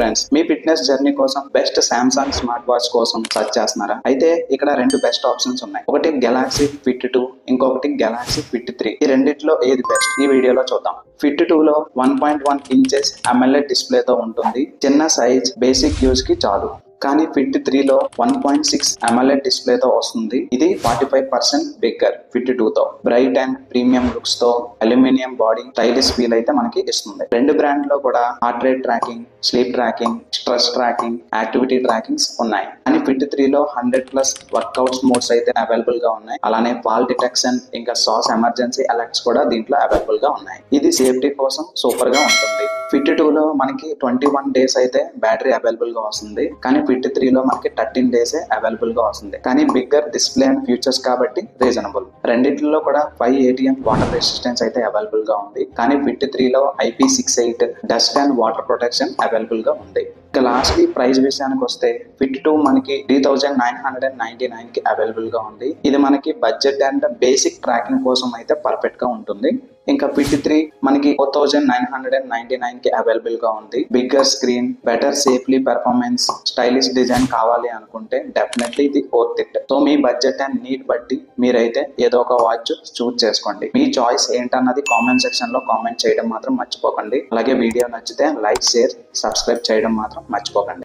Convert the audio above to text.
Friends, మీ fitness journey కోసం best Samsung smart watch కోసం search చేస్తున్నారా? అయితే ఇక్కడ రెండు బెస్ట్ ఆప్షన్స్ ఉన్నాయి. ఒకటి గెలాక్సీ ఫిట్ 2, ఇంకొకటి గెలాక్సీ ఫిట్ 3. ఈ రెండిట్లో ఏది బెస్ట్ ఈ వీడియోలో చూద్దాం. ఫిట్ 2 లో 1.1 ఇంచెస్ AMOLED డిస్ప్లేతో ఉంటుంది. చిన్న సైజ్, బేసిక్ యూజ్ కి చాలు. కానీ ఫిట్ 3 లో 1.6 AMOLED డిస్ప్లేతో వస్తుంది. ఇది 45% బిగ్గర్. ఫిట్ 2 తో బ్రైట్ అండ్ ప్రీమియం లుక్స్ తో అల్యూమినియం బాడీ స్టైలిష్ ఫీల్ అయితే మనకి ఇస్తుంది. రెండు బ్రాండ్ లో కూడా heart rate tracking, sleep tracking, stress tracking, activity trackings ఉన్నాయి. కానీ ఫిట్ 3 లో 100+ వర్కౌట్స్ మోడ్స్ అయితే అవైలబుల్ గా ఉన్నాయి. అలానే ఫాల్ డిటెక్షన్, ఇంకా సాస్ ఎమర్జెన్సీ అలర్ట్స్ కూడా దీంట్లో అవైలబుల్ గా ఉన్నాయి. ఇది సేఫ్టీ కోసం సూపర్ గా ఉంటుంది. ఫిట్ 2 లో మనకి 21 డేస్ అయితే బ్యాటరీ అవైలబుల్ గా వస్తుంది. కానీ ఫిట్ 3 లో మనకి 13 డేస్ అవైలబుల్ గా వస్తుంది. కానీ బిగ్గర్ డిస్ప్లే అండ్ ఫ్యూచర్స్ కాబట్టి రీజనబుల్. రెండిట్లో కూడా 5 ATM వాటర్ రెసిస్టెన్స్ అయితే అవైలబుల్ గా ఉంది. కానీ ఫిట్ 3 లో IP68 dust and water protection available గా ఉంది. ఇక లాస్ట్లీ ప్రైస్ విషయానికి వస్తే ఫిట్ 2 మనకి 3999 కి అవైలబుల్ గా ఉంది. ఇది మనకి బడ్జెట్ అండ్ బేసిక్ ట్రాకింగ్ కోసం అయితే పర్ఫెక్ట్ గా ఉంటుంది. ఇంకా ఫిట్ 3 మనకి 4999 కి అవైలబుల్ గా ఉంది. Bigger screen, better safely performance, stylish design కావాలి అనుకుంటే డెఫినెట్లీ ఇది worth it. So me budget and need బట్టి మీరైతే ఏదో ఒక వాచ్ చూస్ చేసుకోండి. మీ చాయిస్ ఏంటన్నది కామెంట్ సెక్షన్ లో కామెంట్ చేయడం మాత్రం మర్చిపోకండి. అలాగే వీడియో నచ్చితే లైక్, షేర్, సబ్స్క్రైబ్ చేయడం మాత్రం మర్చిపోకండి.